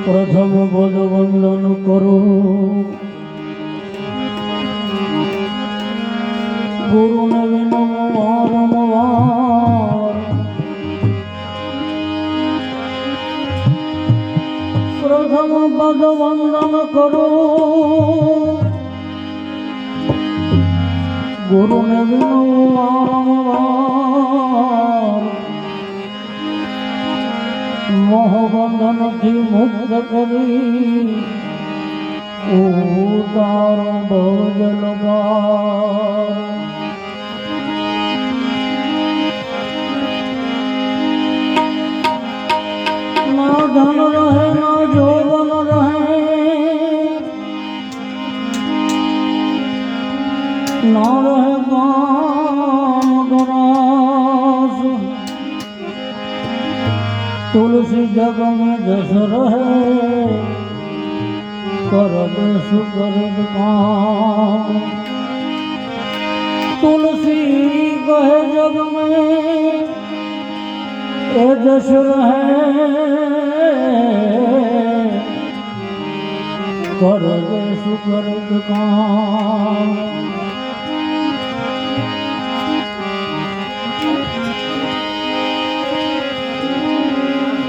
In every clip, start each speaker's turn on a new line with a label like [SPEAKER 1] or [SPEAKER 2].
[SPEAKER 1] પ્રથમ પદ વંદન કરું ગુરુને વિનમ વારંવાર પ્રથમ પદ વંદન કરું ગુરુને વિનમ વારંવાર મોહબંધનથી મુક્ત કરી ઉતારો ભવજલપાર ના ધન રહે ના જોવન રહે ના રહે કામ ગરાસ तुलसी जग में जस रहे कर सुकर काम तुलसी कहे जग में ए जस रहे कर सुकर काम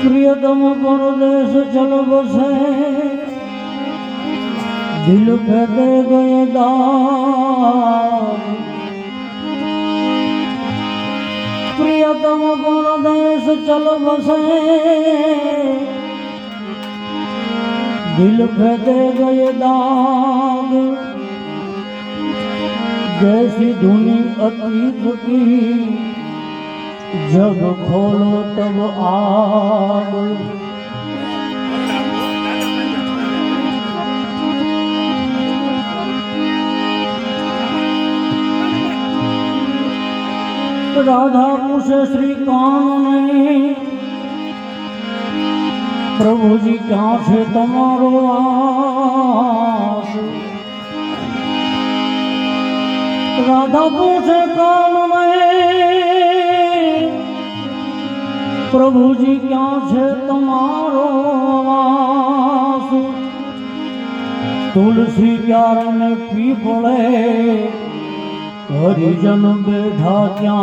[SPEAKER 1] प्रियतम परदेश चल बसे दिल पे दे गए दाग प्रियतम परदेश चल बसे दिल पे दे गए दाग जैसी धुनी अतीत की जब खोलो तब आग राधा पूछे श्री कान ने प्रभु जी क्या छे तमारो वास राधा पूछे कान में प्रभु जी क्या छे तमारो वास तुलसी क्यार ने पीपळे हरिजन बेठा क्या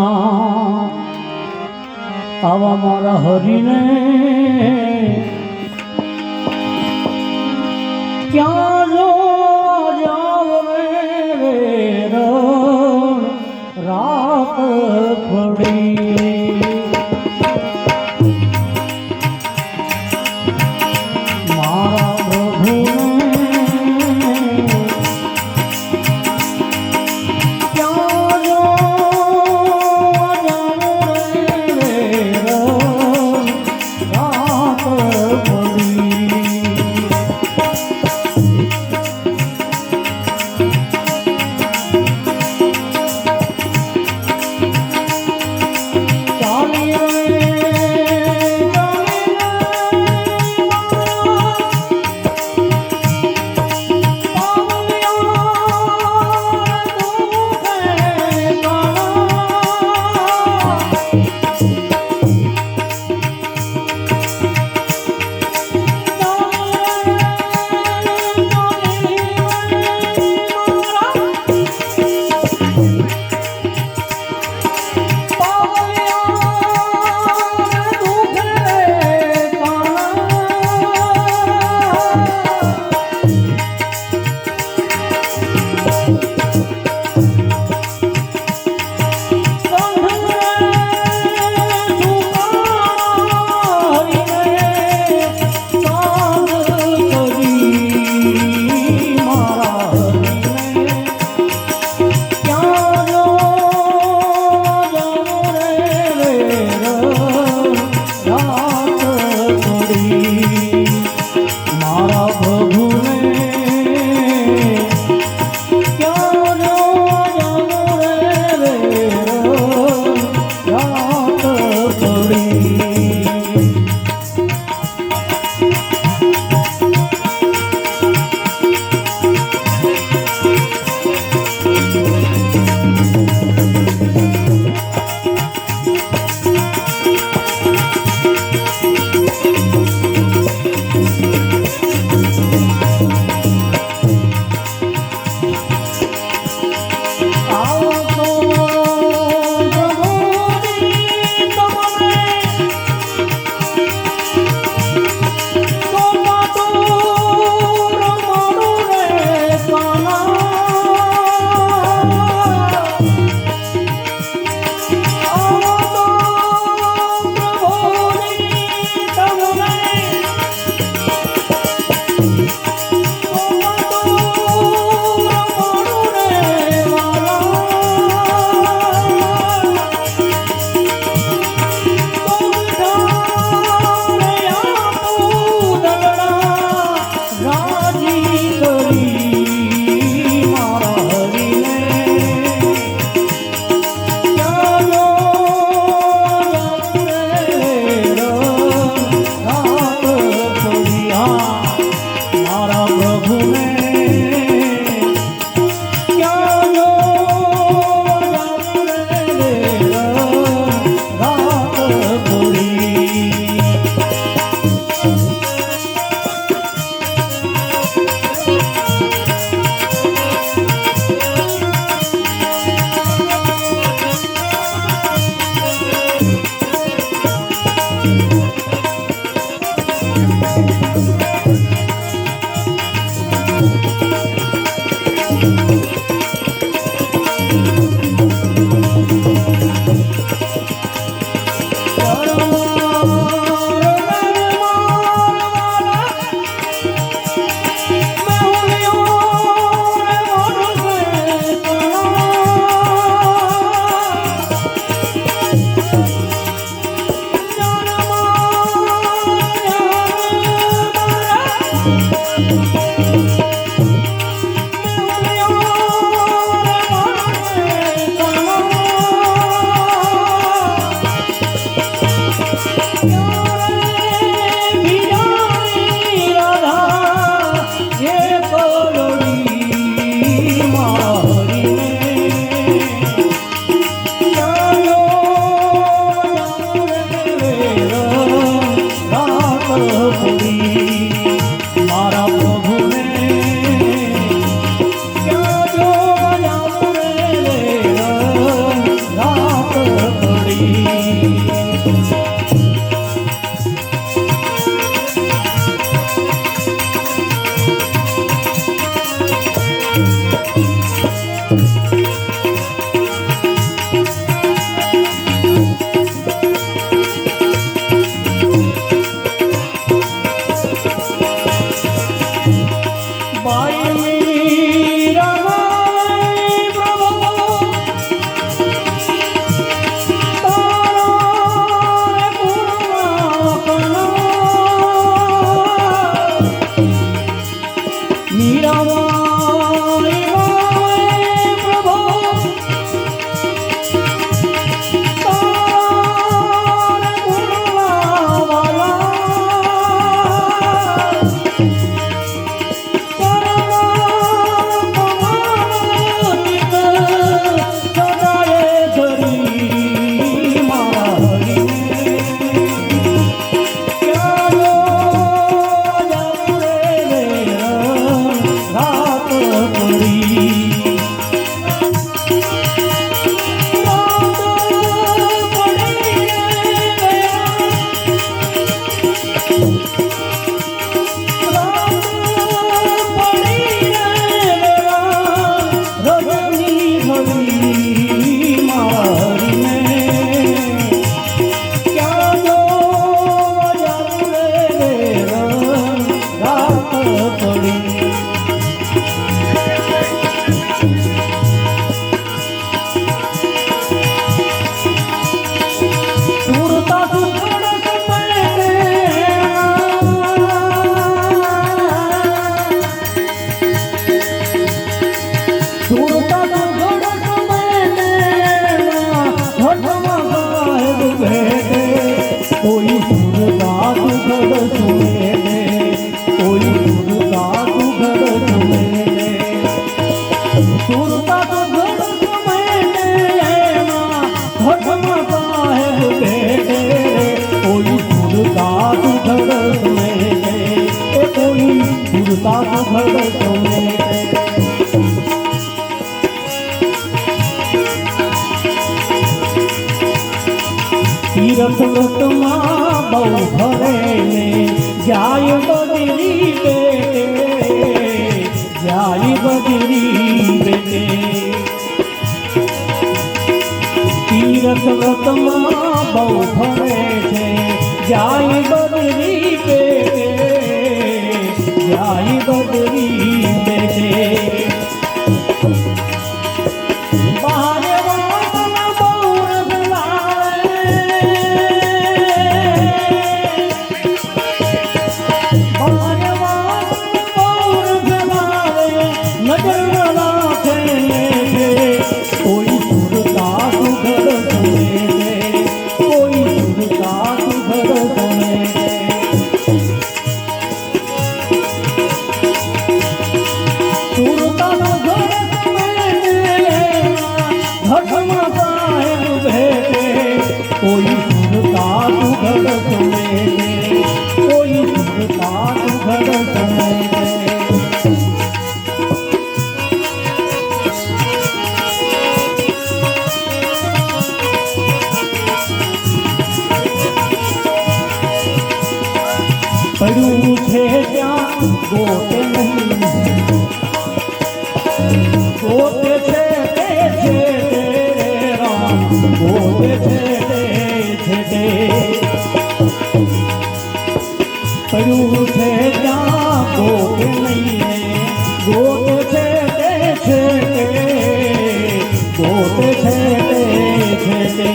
[SPEAKER 1] आवा मारा हरि ने क्या जो जाव रे रात पड़ी घड़ी मारी में क्या जो वजन रे रात पड़ी कोई सुरता तू घर सुने दे, कोई सुरता तू घर सुने दे, सुरता तू घर सुने दे ना घटमा साहेब बेटे, कोई सुरता तू घर सुने दे, कोई सुरता तू घर सुने दे। तीरथ व्रत मां बहु भरे ने जाय बदरी बेटे, जाय बदरी बेटे, तीरथ व्रत मां बहु भरे छे जाय बदरी बेटे, जाय बदरी बेटे। कोई सुरता तू घर सुने दे, कोई सुरता तू घर सुने दे, सुरता तू घर सुने दे, घटमा साहेब बेटे, कोई सुरता तू घर सुने दे, कोई सुरता तू घर सुने दे। પડ્યું છે ત્યાં ગોતે નહીં, ગોતે છે તે છે તે રામ, ગોતે છે તે છે તે, પડ્યું છે ત્યાં ગોતે નહીં, ગોતે છે તે છે તે, ગોતે છે તે છે તે।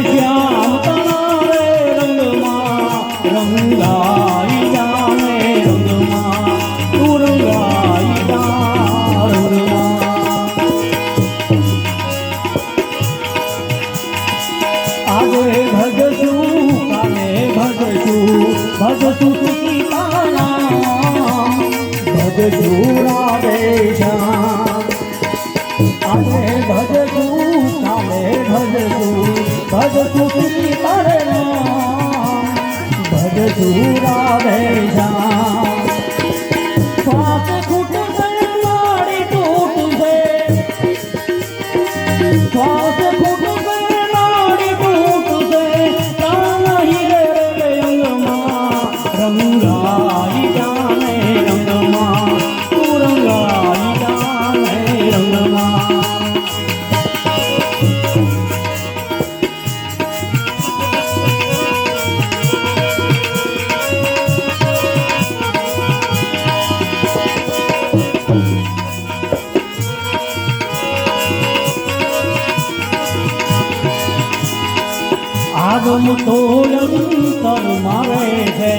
[SPEAKER 1] श्याम तनारे रंगमा रंगाई जाने रंगमा तू रंगाई जा रंगमा। आगे भजसू काले भजसू भजसू सीताराम, भजसू राधे श्याम, आगे भजसू काले भजसू भजसू सीताराम, भजसू राधे श्याम। श्वास छूट से नाड़ी टूट से, श्वास छूट से नाड़ी टूट से, प्राण ही रे रंगमा रंगाई जाने रंगमा तू रंगाई जाने रंगमा। આગમ તો અંતર મારે છે,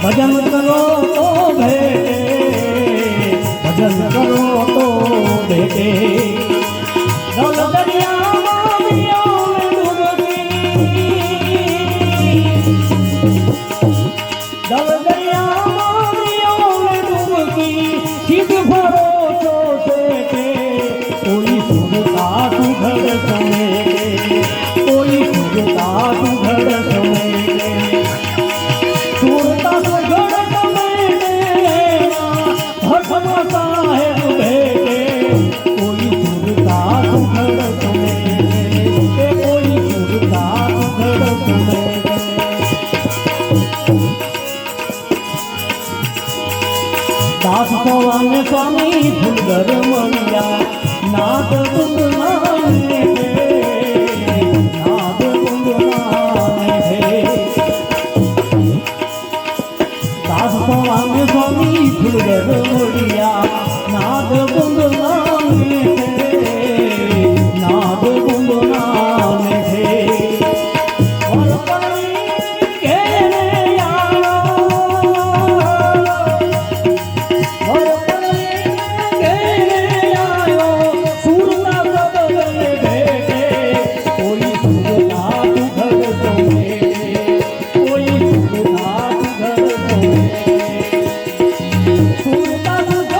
[SPEAKER 1] ભજન કરો તો ભેટે, ભજન કરો તો ભેટે। દલ દરિયામાં મિયાને ડૂબકી, દલ દરિયામાં મિયાને ડૂબકી, ખીજ ભરો છો શેઠે, કોઈ સુરતા તું ઘર સમે, કોઈ સુરતા તું ઘર સમે। દાસ સવાને સ્વામી સુંદર મળ્યા નાદ ગુંદનાને નાદ ગુંદનાને દાસ સવાને સ્વામી સુંદર મળ્યા નાદ ગુંદનાને નાદ ગુંદનાને સુરતા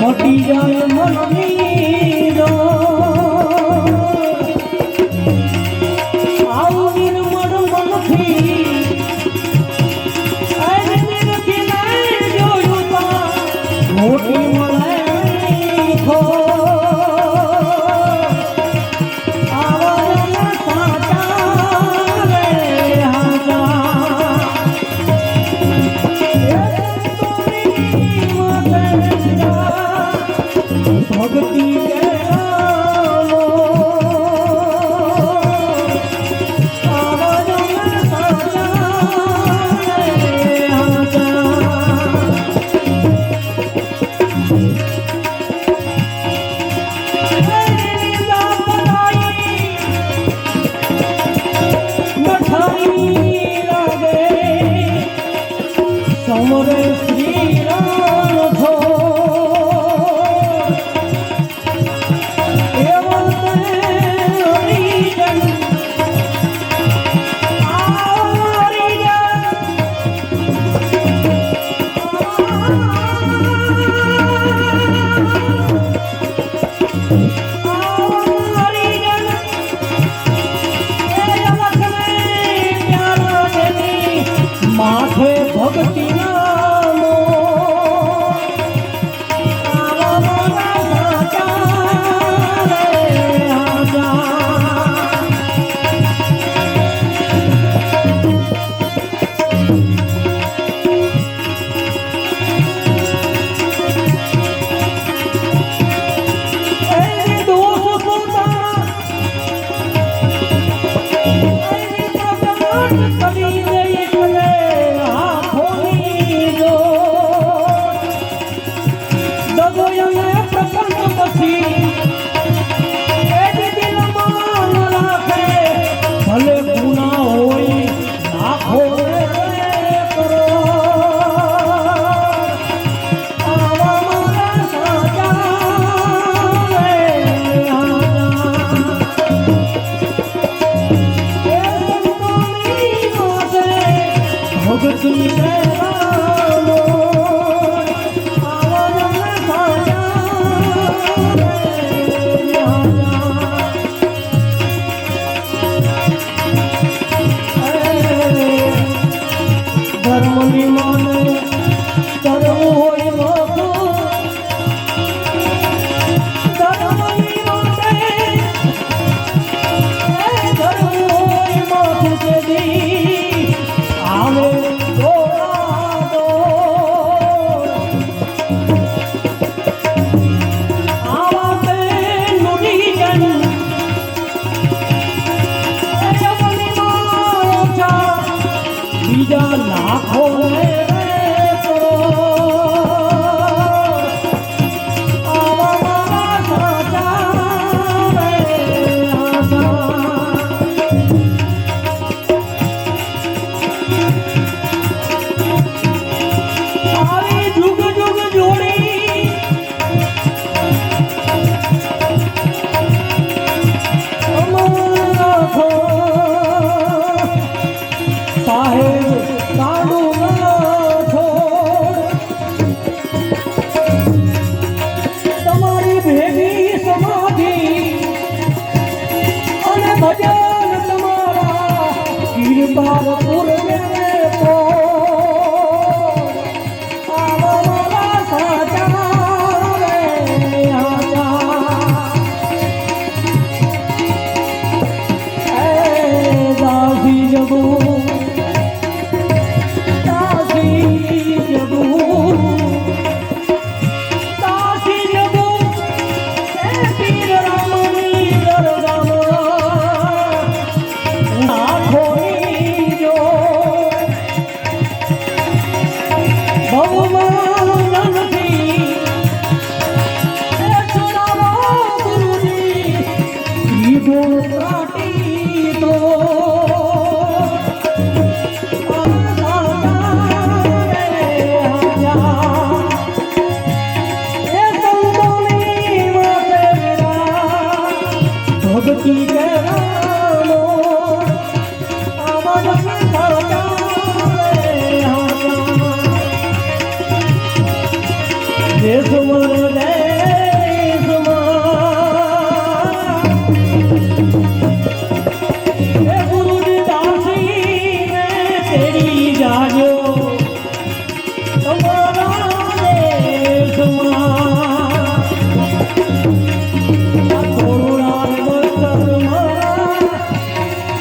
[SPEAKER 1] મટી જાય મનની રો આવું નિર્મળ મનથી આને નથી ના જોયું તા મોટી મળે ખો ત્રાટી તો ભક્તિ કરાવો આવા દેશમાં એ ગુરુજી દાસીને તેડી જાજો તમારા દેશમાં થોડા બસરમાં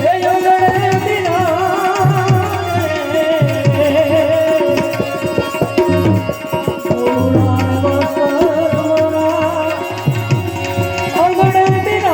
[SPEAKER 1] એ યોગડે દિના થોડા